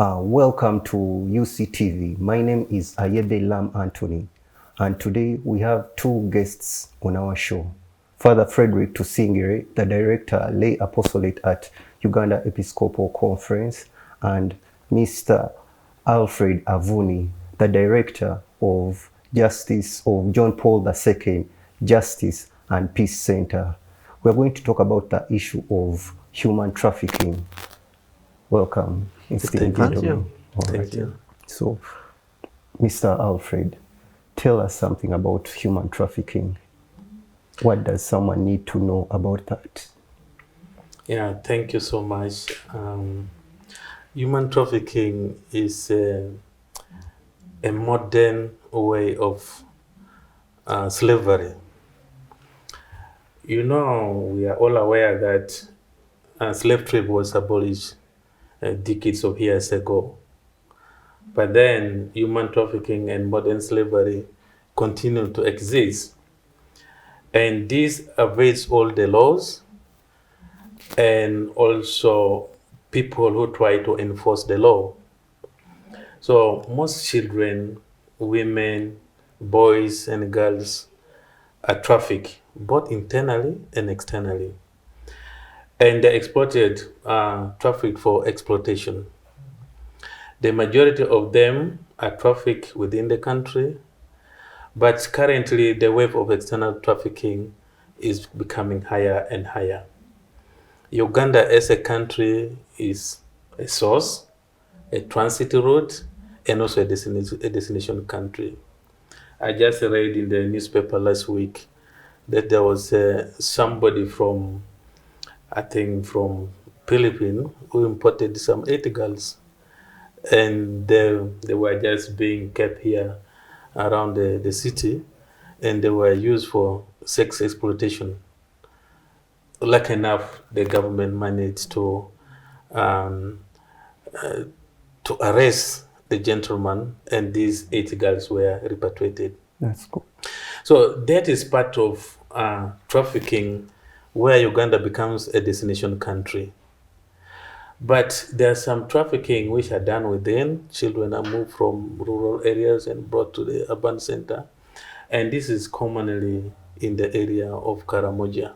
Welcome to UCTV. My name is Ayebe Lam Anthony, and today we have two guests on our show. Father Frederick Tusingire, the director, lay apostolate at Uganda Episcopal Conference, and Mr. Alfred Avuni, the director of Justice of John Paul II Justice and Peace Center. We're going to talk about the issue of human trafficking. Welcome, esteemed gentlemen. Thank you. So, Mr. Alfred, tell us something about human trafficking. What does someone need to know about that? Yeah, thank you so much. Human trafficking is a modern way of slavery. You know, we are all aware that slave trade was abolished decades of years ago. But then human trafficking and modern slavery continue to exist. And this evades all the laws and also people who try to enforce the law. So most children, women, boys and girls are trafficked, both internally and externally. And they're exploited, trafficked for exploitation. The majority of them are trafficked within the country, but currently the wave of external trafficking is becoming higher and higher. Uganda as a country is a source, a transit route, and also a destination country. I just read in the newspaper last week that there was somebody from, I think from Philippines, who imported some 80 girls, and they were just being kept here around the city, and they were used for sex exploitation. Lucky enough, the government managed to arrest the gentleman, and these 80 girls were repatriated. That's cool. So that is part of trafficking, where Uganda becomes a destination country. But there's some trafficking which are done within. Children are moved from rural areas and brought to the urban center. And this is commonly in the area of Karamoja.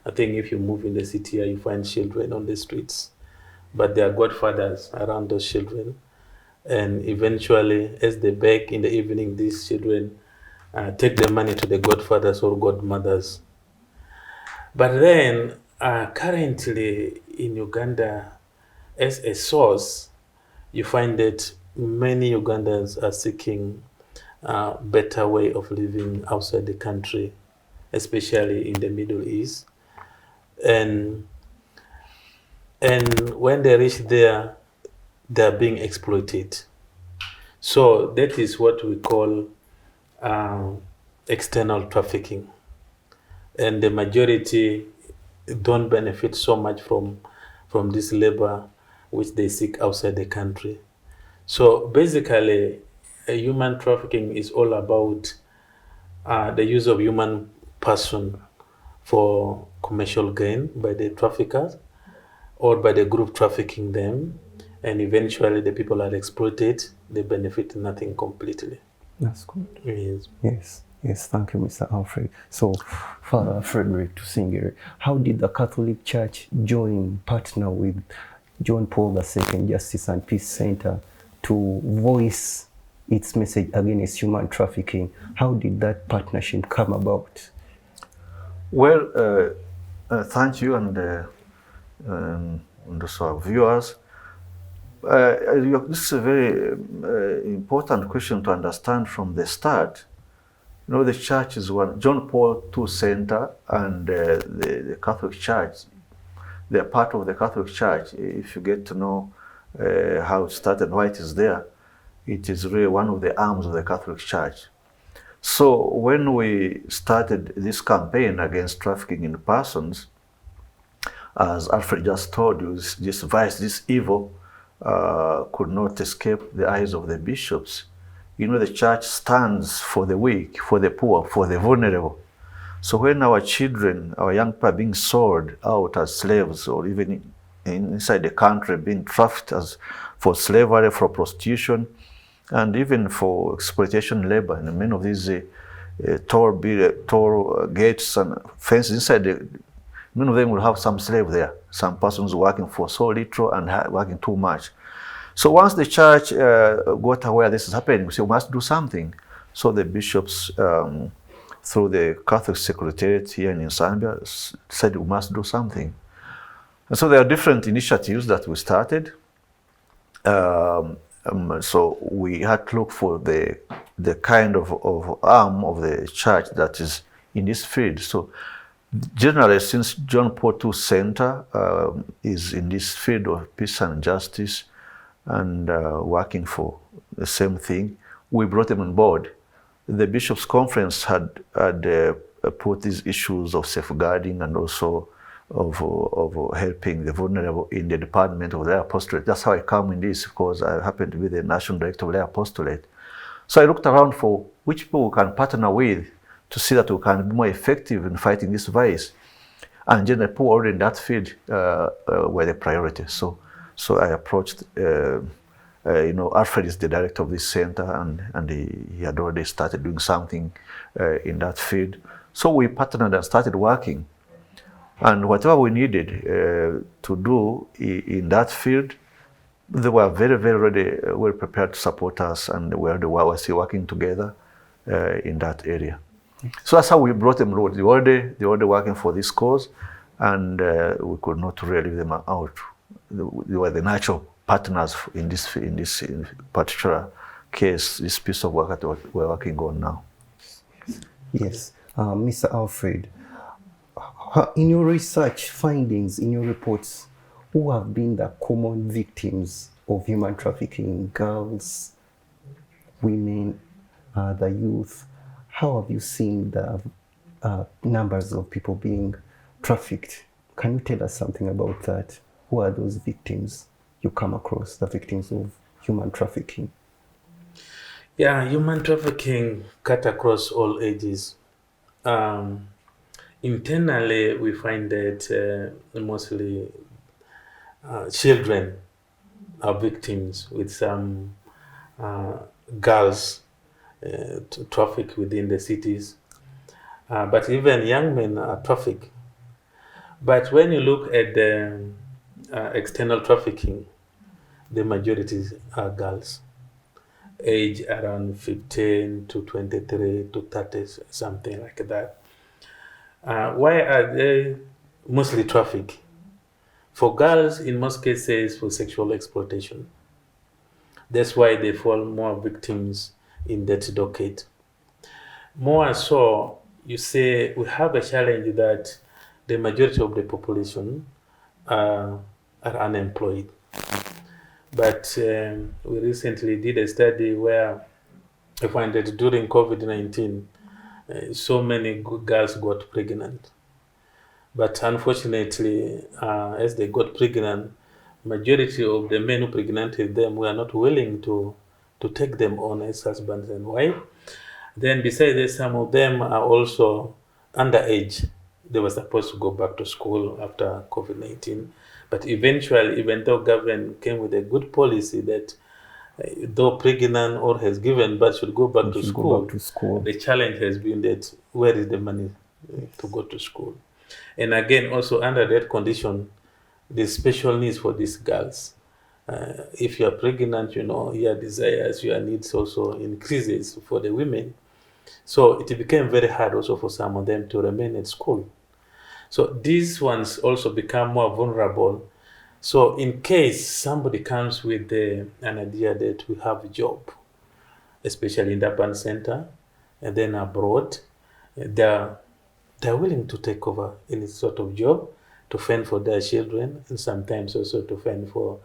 I think if you move in the city, you find children on the streets, but there are godfathers around those children. And eventually, as they beg in the evening, these children take the money to the godfathers or godmothers. But then, currently in Uganda, as a source, you find that many Ugandans are seeking a better way of living outside the country, especially in the Middle East. And when they reach there, they're being exploited. So that is what we call external trafficking. And the majority don't benefit so much from this labor which they seek outside the country. So basically, human trafficking is all about the use of human person for commercial gain by the traffickers or by the group trafficking them, and eventually the people are exploited. They benefit nothing completely. That's good. Yes. Yes, thank you, Mr. Alfred. So, Father Frederick Tusingire, how did the Catholic Church partner with John Paul II Justice and Peace Center to voice its message against human trafficking? How did that partnership come about? Well, thank you, and also our viewers. This is a very important question to understand from the start. You know, the church is one. John Paul II Center and the Catholic Church, they're part of the Catholic Church. If you get to know how it started, why it is there, it is really one of the arms of the Catholic Church. So when we started this campaign against trafficking in persons, as Alfred just told you, this vice, this evil could not escape the eyes of the bishops. You know, the church stands for the weak, for the poor, for the vulnerable. So when our children, our young people are being sold out as slaves, or even inside the country being trafficked for slavery, for prostitution, and even for exploitation labor. And many of these tall gates and fences inside, many of them will have some slave there, some persons working for so little and working too much. So once the church got aware this is happening, we said we must do something. So the bishops, through the Catholic Secretariat here in Zambia, said we must do something. And so there are different initiatives that we started. So we had to look for the kind of arm of the church that is in this field. So generally, since John Paul II Center is in this field of peace and justice and working for the same thing, we brought them on board. The Bishops' Conference had put these issues of safeguarding and also of helping the vulnerable in the department of lay apostolate. That's how I come in this, because I happen to be the national director of lay apostolate. So I looked around for which people we can partner with to see that we can be more effective in fighting this virus. And generally, people already in that field were the priority. So I approached, Alfred is the director of this center, and he had already started doing something in that field. So we partnered and started working. And whatever we needed to do in that field, they were very, very ready, well prepared to support us, and we were still working together in that area. So that's how we brought them on. They were already working for this cause, and we could not really leave them out. They were the natural partners in this particular case, this piece of work that we're working on now. Yes. Mr. Alfred, in your research findings, in your reports, who have been the common victims of human trafficking? Girls, women, the youth. How have you seen the numbers of people being trafficked? Can you tell us something about that? Who are those victims you come across, the victims of human trafficking? Yeah, human trafficking cut across all ages. Internally, we find that mostly children are victims, with some girls trafficked within the cities. But even young men are trafficked. But when you look at the external trafficking, the majority are girls, age around 15 to 23 to 30, something like that. Why are they mostly trafficked? For girls, in most cases, for sexual exploitation. That's why they fall more victims in that docket. More so, you say we have a challenge that the majority of the population are unemployed. But we recently did a study where we find that during COVID-19, so many girls got pregnant. But unfortunately, as they got pregnant, majority of the men who pregnanted them were not willing to take them on as husbands and wives. Then besides this, some of them are also underage. They were supposed to go back to school after COVID-19. But eventually, even though government came with a good policy that though pregnant or has given birth should go back to school, the challenge has been that where is the money to go to school? And again, also under that condition, there's special needs for these girls. If you are pregnant, your desires, your needs also increases for the women. So it became very hard also for some of them to remain at school. So these ones also become more vulnerable. So in case somebody comes with an idea that we have a job, especially in the urban center and then abroad, they're willing to take over any sort of job to fend for their children, and sometimes also to fend for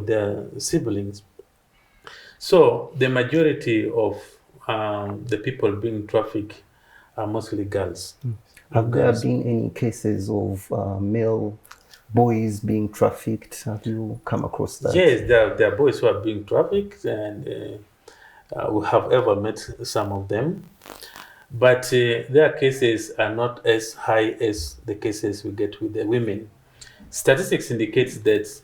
their siblings. So the majority of the people being trafficked are mostly girls. Have there been any cases of male boys being trafficked? Have you come across that? Yes, there are boys who are being trafficked, and we have ever met some of them. But their cases are not as high as the cases we get with the women. Statistics indicates that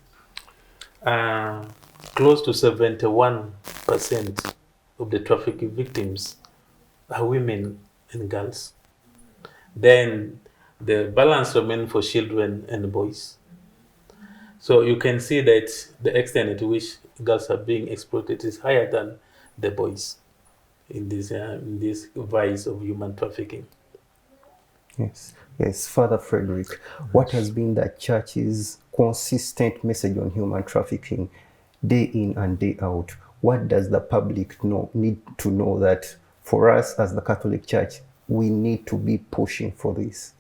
close to 71% of the trafficking victims are women and girls. Then the balance remains for children and boys. So you can see that the extent to which girls are being exploited is higher than the boys in this vice of human trafficking. Yes, yes, Father Frederick, what has been the church's consistent message on human trafficking day in and day out? What does the public need to know that for us as the Catholic Church, we need to be pushing for this?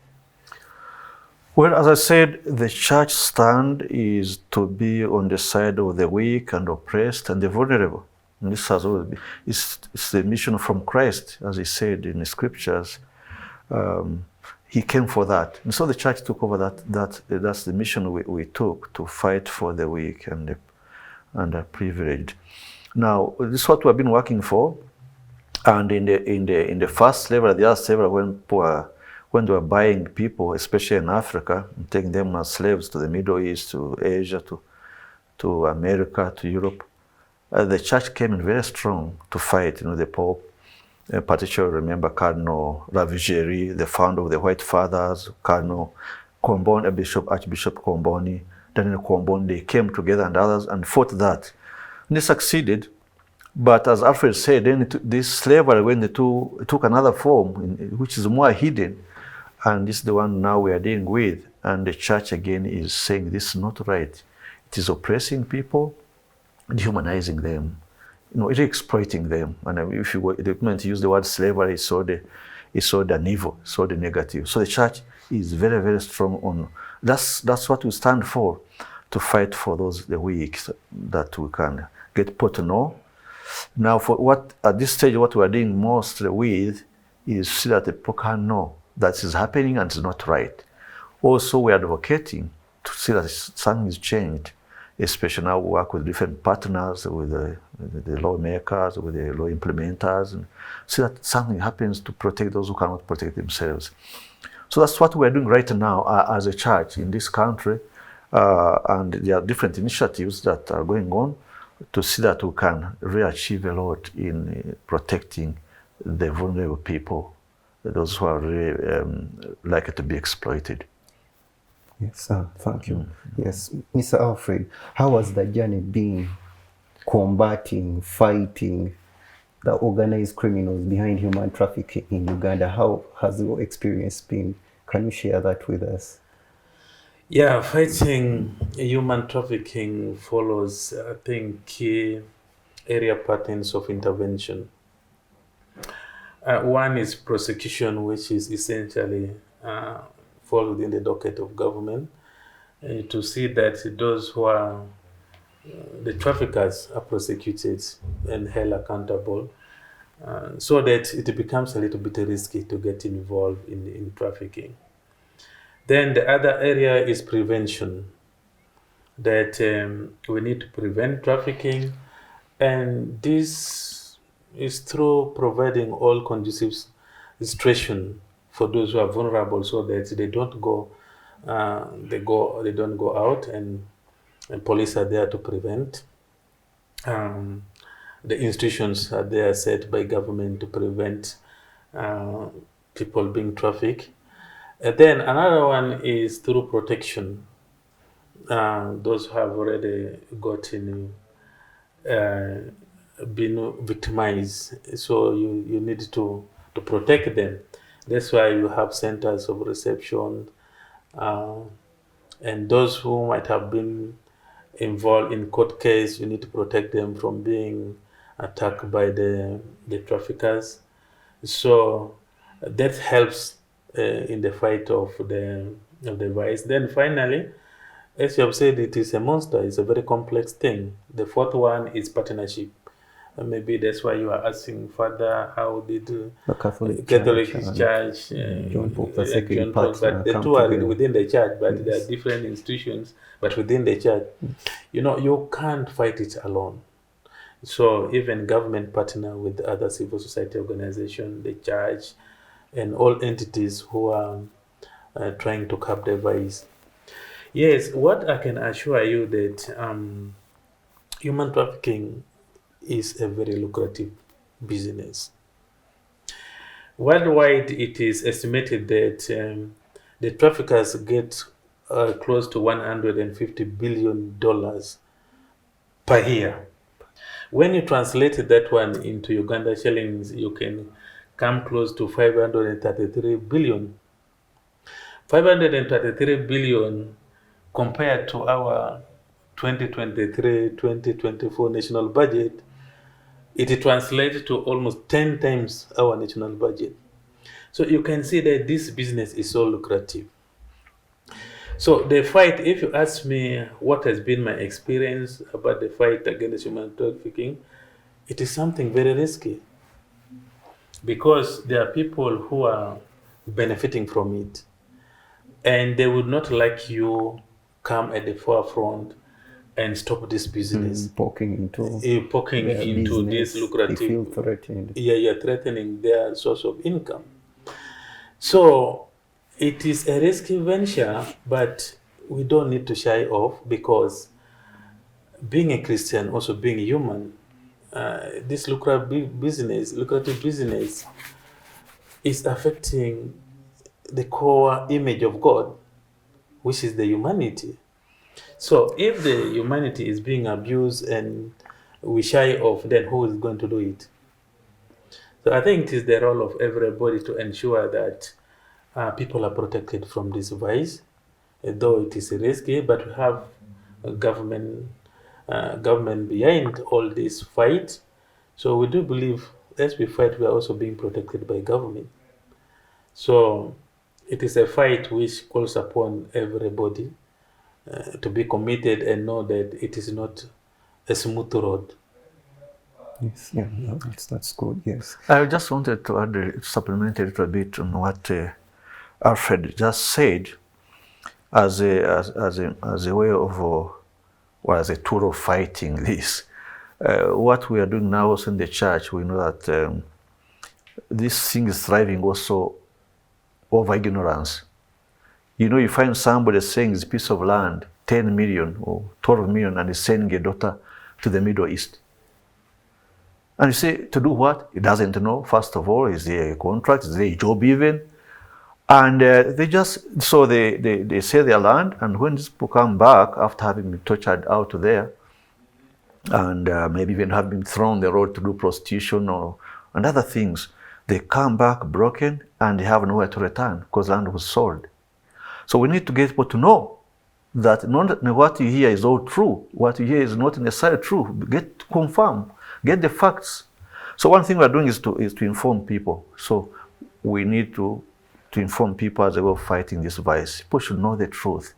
Well, as I said, the church stand is to be on the side of the weak and oppressed and the vulnerable. And this has always been, it's the mission from Christ, as he said in the scriptures. He came for that. And so the church took over that's the mission we took, to fight for the weak and the privileged. Now, this is what we've been working for. And in the first level, the other level, when they were buying people, especially in Africa, and taking them as slaves to the Middle East, to Asia, to America, to Europe, the church came in very strong to fight. The Pope, particularly remember Cardinal Ravigeri, the founder of the White Fathers, Cardinal Comboni, Archbishop Comboni, Daniel Comboni, they came together and others and fought that. And they succeeded. But as Alfred said, then this slavery, when it took another form, which is more hidden, and this is the one now we are dealing with. And the church again is saying this is not right. It is oppressing people, dehumanizing them, it is exploiting them. And if you were meant to use the word slavery, it's so the evil, so the negative. So the church is very, very strong on that's what we stand for, to fight for the weak, that we can get people to know. Now, for what at this stage, what we are doing most with is see that the people can know that is happening and it's not right. Also, we are advocating to see that something is changed, especially now we work with different partners, with the lawmakers, with the law implementers, and see that something happens to protect those who cannot protect themselves. So that's what we're doing right now as a church in this country, and there are different initiatives that are going on to see that we can really achieve a lot in protecting the vulnerable people, those who are really likely to be exploited. Yes, thank you. Yes, Mr. Alfred, how has the journey been combating, fighting the organized criminals behind human trafficking in Uganda? How has your experience been? Can you share that with us? Yeah, fighting human trafficking follows, I think, key area patterns of intervention. One is prosecution, which is essentially fall within the docket of government, to see that those who are the traffickers are prosecuted and held accountable, so that it becomes a little bit risky to get involved in trafficking. Then the other area is prevention, that we need to prevent trafficking, and this is through providing all conducive situation for those who are vulnerable, so that they don't go out, and police are there to prevent. The institutions are there set by government to prevent people being trafficked. And then another one is through protection. Those who have already gotten been victimized, so you need to protect them. That's why you have centers of reception, and those who might have been involved in court case, you need to protect them from being attacked by the traffickers. So that helps in the fight of the vice. Then finally, as you have said, it is a monster. It's a very complex thing. The fourth one is partnership. Maybe that's why you are asking, Father, how did The Catholic Church, John Pope II but the two are within the church, but they are different institutions, but within the church. You can't fight it alone. So even government partner with other civil society organization, the church, and all entities who are trying to curb the vice. Yes, what I can assure you that human trafficking is a very lucrative business. Worldwide, it is estimated that the traffickers get close to $150 billion per year. When you translate that one into Uganda shillings, you can come close to 533 billion. 533 billion compared to our 2023-2024 national budget, it translates to almost 10 times our national budget. So you can see that this business is so lucrative. So the fight, if you ask me what has been my experience about the fight against human trafficking, it is something very risky because there are people who are benefiting from it, and they would not like you come at the forefront and stop this business. Poking into Poking their into this business, they lucrative, feel threatened. yeah, you're threatening their source of income. So it is a risky venture, but we don't need to shy off because being a Christian, also being human, this lucrative business is affecting the core image of God, which is the humanity. So if the humanity is being abused and we shy off, then who is going to do it? So I think it is the role of everybody to ensure that people are protected from this vice, though it is risky, but we have a government behind all this fight. So we do believe as we fight, we are also being protected by government. So it is a fight which calls upon everybody to be committed and know that it is not a smooth road. Yes, yeah, no, that's good. Yes. I just wanted to add, supplement a little bit on what Alfred just said, as a way of, or as a tool of fighting this. What we are doing now also in the church, we know that this thing is thriving also over ignorance. You know, you find somebody saying this piece of land, 10 million or 12 million, and is sending a daughter to the Middle East. And you say, to do what? He doesn't know. First of all, is there a contract? Is there a job even? And they just, so they sell their land, and when these people come back after having been tortured out there, and maybe even have been thrown on the road to do prostitution and other things, they come back broken and they have nowhere to return because land was sold. So we need to get people to know that not what you hear is all true. What you hear is not necessarily true. Get to confirm, get the facts. So one thing we are doing is to inform people. So we need to inform people as they go fighting this vice. People should know the truth.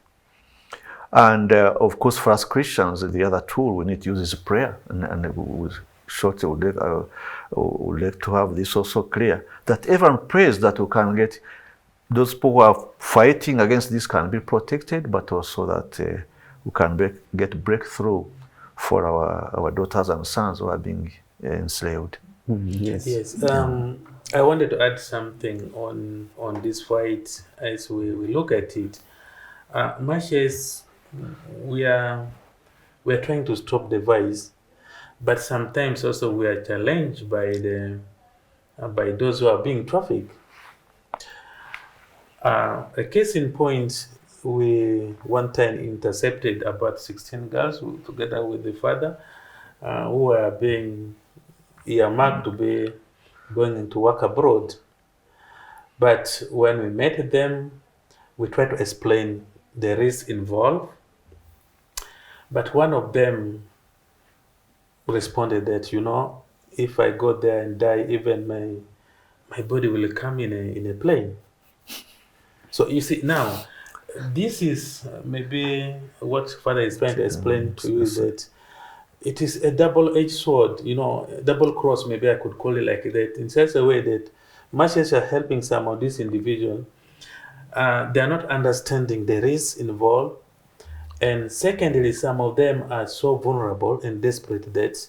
And of course, for us Christians, the other tool we need to use is prayer. And we shortly would like to have this also clear, that everyone prays that we can get those people who are fighting against this can be protected, but also that we can get breakthrough for our daughters and sons who are being enslaved. Yes. Yes. I wanted to add something on this fight as we look at it. Much as we are trying to stop the vice, but sometimes also we are challenged by those who are being trafficked. A case in point, we one time intercepted about 16 girls together with the father who were being earmarked to be going into work abroad. But when we met them, we tried to explain the risk involved. But one of them responded that, if I go there and die, even my body will come in a plane. So you see, now, this is maybe what Father is trying to explain to you, is that it is a double-edged sword, double cross, maybe I could call it like that, in such a way that much as you're helping some of these individuals, they are not understanding the risks involved. And secondly, some of them are so vulnerable and desperate that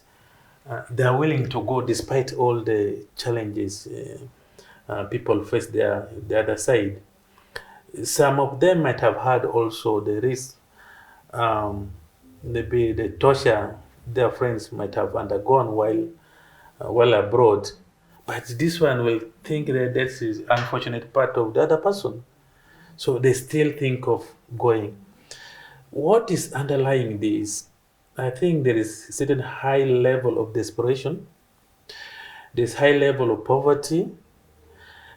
they are willing to go despite all the challenges people face the other side. Some of them might have had also the risk, maybe the torture their friends might have undergone while abroad. But this one will think that that's the unfortunate part of the other person. So they still think of going. What is underlying this? I think there is a certain high level of desperation, this high level of poverty,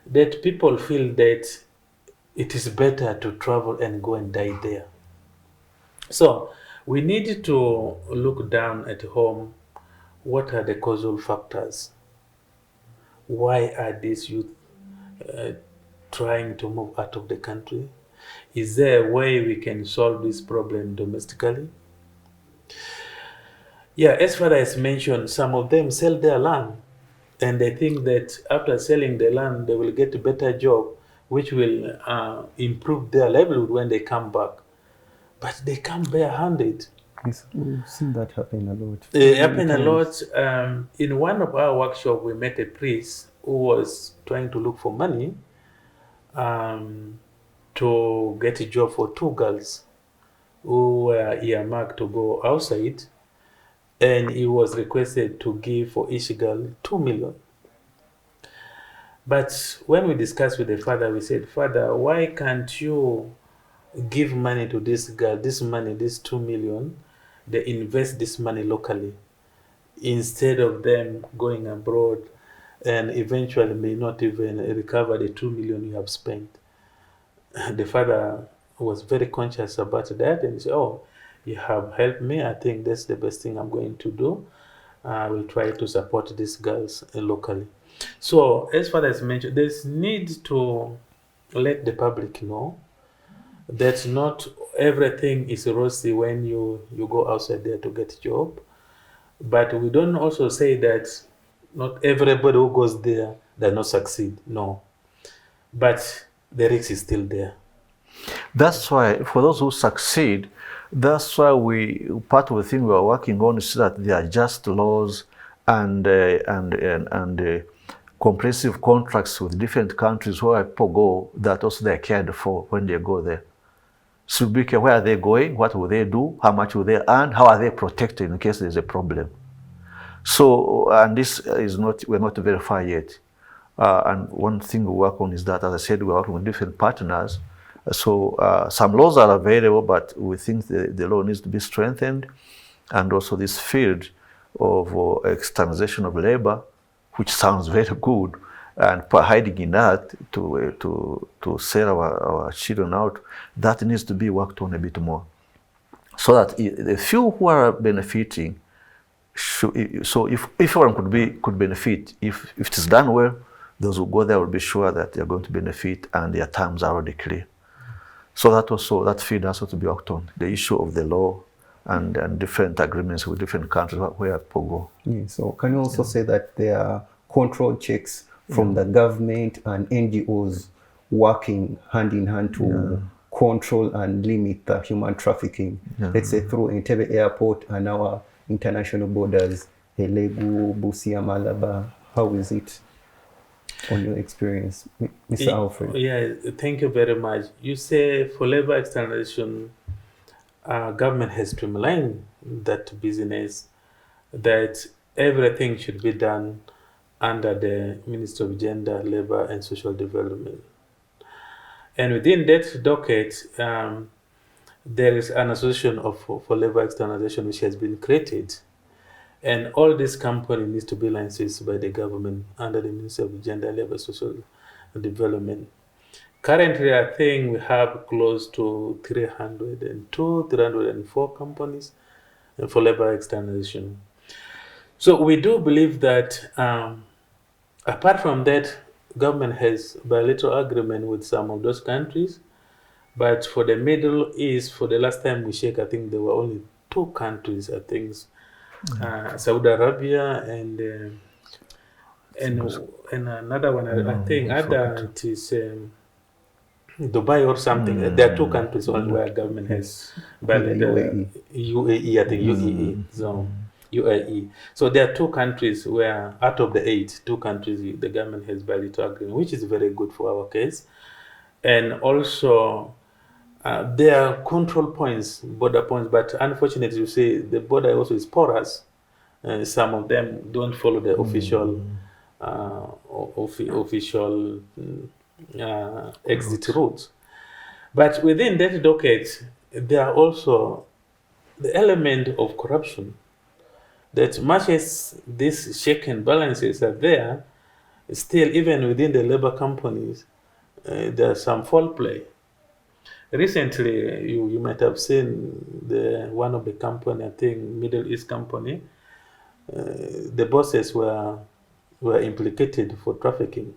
that people feel that it is better to travel and go and die there. So we need to look down at home. What are the causal factors? Why are these youth uh, trying to move out of the country? Is there a way we can solve this problem domestically? Yeah, as far as mentioned, some of them sell their land and they think that after selling the land, they will get a better job, which will improve their livelihood when they come back. But they come barehanded. Yes, we've seen that happen a lot. It Many happened a times. lot. In one of our workshops, we met a priest who was trying to look for money to get a job for two girls who were earmarked to go outside, and he was requested to give for each girl 2 million. But when we discussed with the father, we said, Father, why can't you give money to this girl, this money, this 2 million, they invest this money locally instead of them going abroad and eventually may not even recover the 2 million you have spent. The father was very conscious about that and he said, oh, you have helped me. I think that's the best thing I'm going to do. I will try to support these girls locally. So, as far as mentioned, there's need to let the public know that not everything is rosy when you go outside there to get a job. But we don't also say that not everybody who goes there does not succeed. No. But the risk is still there. That's why, for those who succeed, that's why part of the thing we are working on is that there are just laws and comprehensive contracts with different countries where people go that also they are cared for when they go there. So be careful, where are they going? What will they do? How much will they earn? How are they protected in case there's a problem? So, and this is not, we're not very far yet. And one thing we work on is that, as I said, we're working with different partners. So some laws are available, but we think the law needs to be strengthened. And also this field of externalization of labor, which sounds very good, and hiding in that to sell our children out, that needs to be worked on a bit more. So that the few who are benefiting, so if everyone could benefit, if it is done well, those who go there will be sure that they are going to benefit and their terms are already clear. So that field has to be worked on, the issue of the law and different agreements with different countries where people go. Yeah, so can you also say that there are control checks from the government and NGOs working hand in hand to control and limit the human trafficking, let's say through Entebbe Airport and our international borders, Helegu, Busia, Malaba? How is it on your experience, Mr. Alfred? Yeah, thank you very much. You say for labor externalization, government has streamlined that business, that everything should be done under the Ministry of Gender, Labor and Social Development. And within that docket, there is an association for labor externalization which has been created. And all these companies need to be licensed by the government under the Ministry of Gender, Labor, Social Development. Currently, I think we have close to 302, 304 companies for labor externalization. So we do believe that apart from that, government has bilateral agreement with some of those countries. But for the Middle East, for the last time we checked, I think there were only 2 countries, I think, Saudi Arabia and another one, I think other it is Dubai or something. There are 2 countries only where government has bilateral. UAE, I think UAE. So UAE. So there are 2 countries where, out of the 8, 2 countries the government has bilateral agreement, which is very good for our case. And also, There are control points, border points, but unfortunately, you see, the border also is porous. Some of them don't follow the official official exit routes. But within that docket, there are also the element of corruption. That much as these check and balances are there, still even within the labor companies, there's some foul play. Recently, you might have seen one of the company, I think Middle East company, the bosses were implicated for trafficking.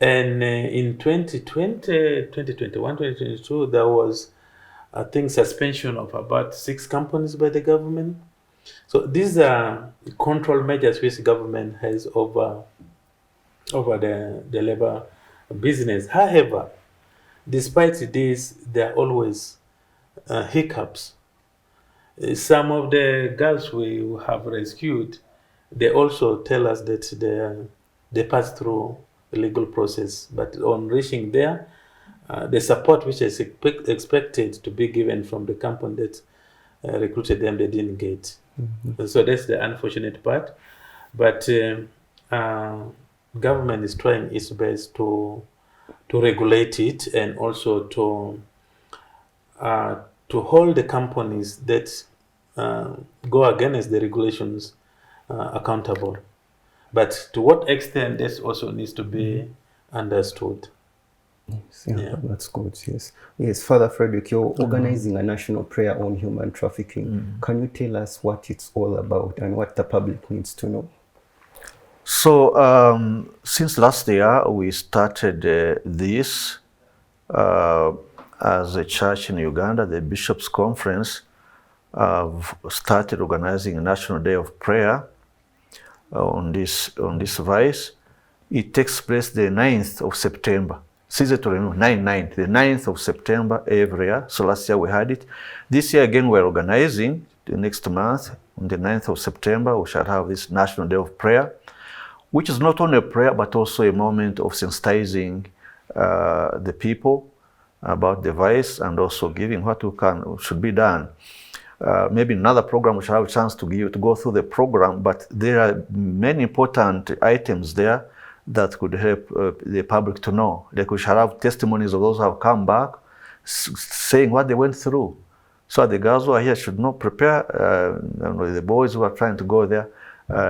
And in 2020, 2021, 2022, there was, I think, suspension of about 6 companies by the government. So these are control measures which the government has over the labor business. However, despite this, there are always hiccups. Some of the girls we have rescued, they also tell us that they pass through the legal process, but on reaching there, the support which is expected to be given from the company that recruited them, they didn't get. So that's the unfortunate part. But government is trying its best to regulate it, and also to hold the companies that go against the regulations accountable. But to what extent, this also needs to be understood. Yes, yeah, that's good. Yes, yes, Father Frederick, you're organizing a national prayer on human trafficking. Can you tell us what it's all about and what the public needs to know? So since last year, we started this as a church in Uganda. The Bishops' Conference started organizing a National Day of Prayer on this vice. It takes place the 9th of September. It's easy to remember, 9/9, the 9th of September every year. So last year we had it. This year again we're organizing the next month. On the 9th of September, we shall have this National Day of Prayer, which is not only a prayer, but also a moment of sensitizing the people about the vice, and also giving what should be done. Maybe another program we shall have a chance to go through the program, but there are many important items there that could help the public to know. Like we shall have testimonies of those who have come back saying what they went through. So the girls who are here should know, prepare, the boys who are trying to go there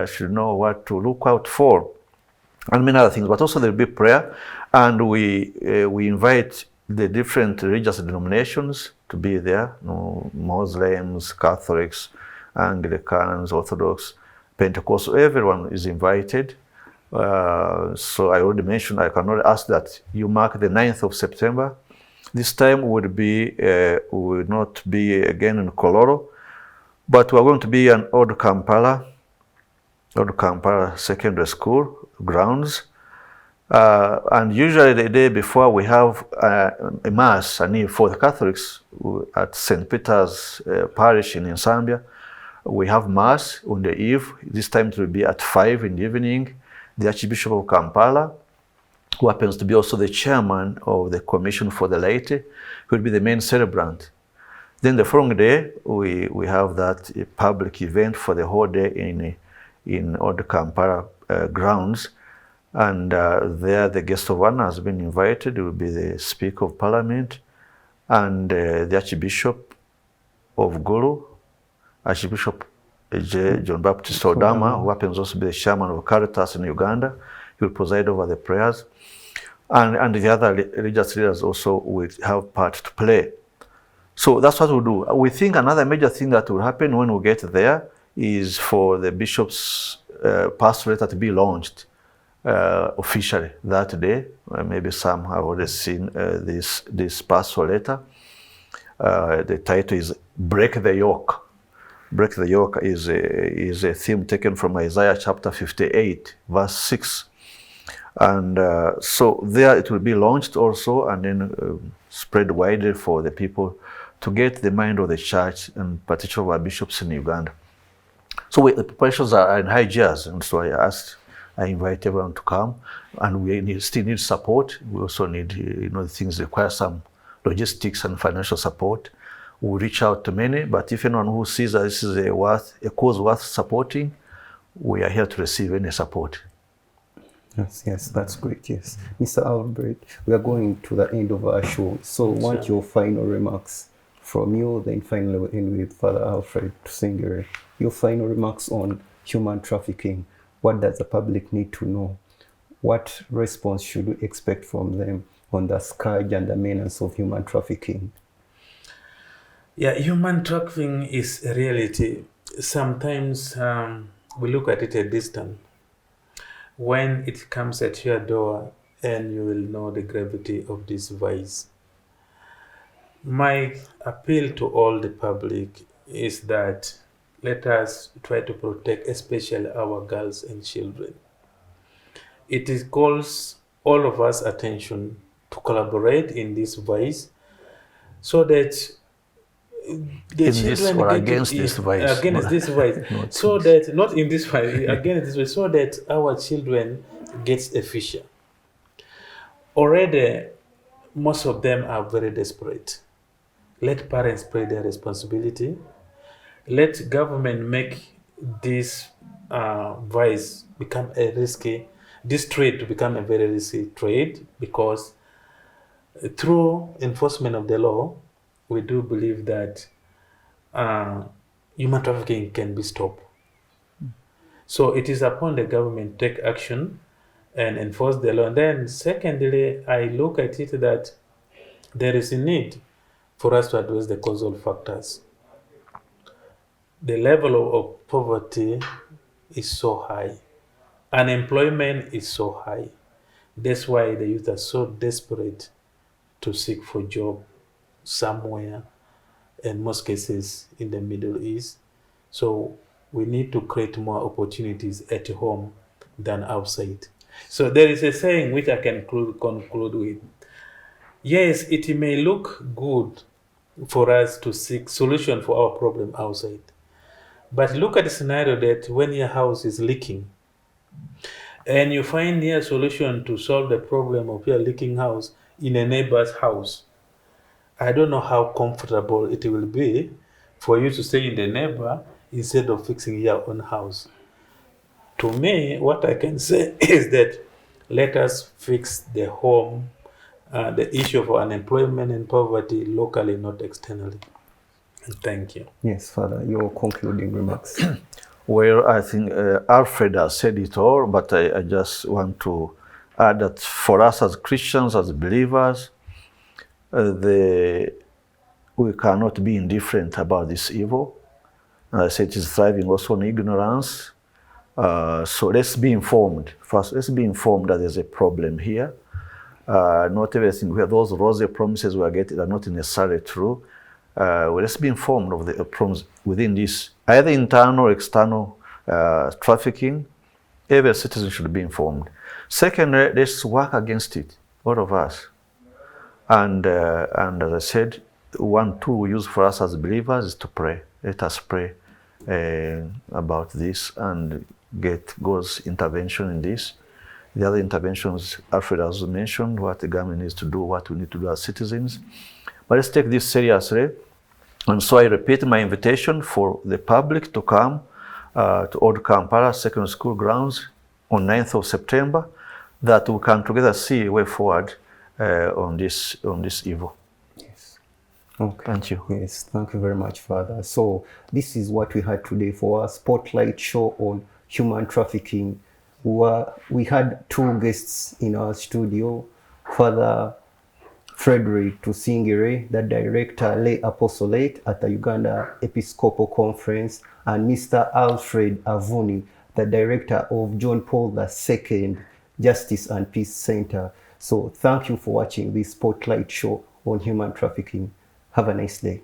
should know what to look out for, and many other things. But also there will be prayer, and we invite the different religious denominations to be there, Muslims, Catholics, Anglicans, Orthodox, Pentecostal, everyone is invited. So I already mentioned, I cannot ask that you mark the 9th of September. This time would not be again in Kololo, but we're going to be in Old Kampala Secondary School grounds. And usually the day before we have a mass, for the Catholics at St. Peter's Parish in Zambia. We have mass on the eve. This time it will be at 5 in the evening. The Archbishop of Kampala, who happens to be also the chairman of the Commission for the Laity, will be the main celebrant. Then the following day, we have that public event for the whole day in Old Kampala grounds. And there the guest of honor has been invited. It will be the Speaker of Parliament and the Archbishop of Gulu, Archbishop John Baptist Odama, who happens also to be the chairman of Caritas in Uganda. He will preside over the prayers. And the other religious leaders also will have part to play. So that's what we'll do. We think another major thing that will happen when we get there is for the bishop's pastoral letter to be launched officially that day. Maybe some have already seen this pastoral letter. The title is Break the Yoke. Break the yoke is a theme taken from Isaiah chapter 58, verse 6. And so there it will be launched also, and then spread widely for the people to get the mind of the church, and particularly our bishops in Uganda. So the preparations are in high gears, and so I invite everyone to come, and we still need support. We also need, the things require a lot logistics and financial support. We reach out to many, but if anyone who sees that this is a cause worth supporting, we are here to receive any support. Yes, that's great. Yes, Mr. Albert, we are going to the end of our show, so want your final remarks from you. Then finally we'll end with Father Alfred Tusengere. Your final remarks on human trafficking. What does the public need to know? What response should we expect from them on the scourge and the menace of human trafficking? Yeah, human trafficking is a reality. Sometimes we look at it at distance. When it comes at your door, and you will know the gravity of this vice. My appeal to all the public is that let us try to protect especially our girls and children. It calls all of us attention to collaborate in this vice so that the In children this or get against this vice. against this vice, so that not in this vice, against this vice, so that our children gets a future. Already, most of them are very desperate. Let parents play their responsibility. Let government make this vice become a risky, this trade to become a very risky trade, because through enforcement of the law, we do believe that human trafficking can be stopped. So it is upon the government to take action and enforce the law. And then secondly, I look at it that there is a need for us to address the causal factors. The level of poverty is so high. Unemployment is so high. That's why the youth are so desperate to seek for job somewhere, in most cases in the Middle East. So we need to create more opportunities at home than outside. So there is a saying which I can conclude with. Yes, it may look good for us to seek solution for our problem outside. But look at the scenario that when your house is leaking and you find a solution to solve the problem of your leaking house in a neighbor's house, I don't know how comfortable it will be for you to stay in the neighbor instead of fixing your own house. To me, what I can say is that let us fix the home, the issue of unemployment and poverty locally, not externally. And thank you. Yes, Father, your concluding remarks. Well, I think Alfred has said it all, but I just want to add that for us as Christians, as believers, we cannot be indifferent about this evil. And I said it is thriving also on ignorance. So let's be informed. First, let's be informed that there's a problem here. Not everything, where those rosy promises we are getting are not necessarily true. Let's be informed of the problems within this, either internal or external trafficking. Every citizen should be informed. Secondly, let's work against it, all of us. And as I said, one tool we use for us as believers is to pray. Let us pray about this and get God's intervention in this. The other interventions Alfred has mentioned, what the government needs to do, what we need to do as citizens. But let's take this seriously. And so I repeat my invitation for the public to come to Old Kampala Secondary School grounds on 9th of September, that we can together see a way forward on this evil. Yes. Okay. Thank you. Yes, thank you very much, Father. So this is what we had today for our spotlight show on human trafficking. We had two guests in our studio, Father Frederick Tusengere, the Director Lay Apostolate at the Uganda Episcopal Conference, and Mr. Alfred Avuni, the Director of John Paul II Justice and Peace Center. So thank you for watching this spotlight show on human trafficking. Have a nice day.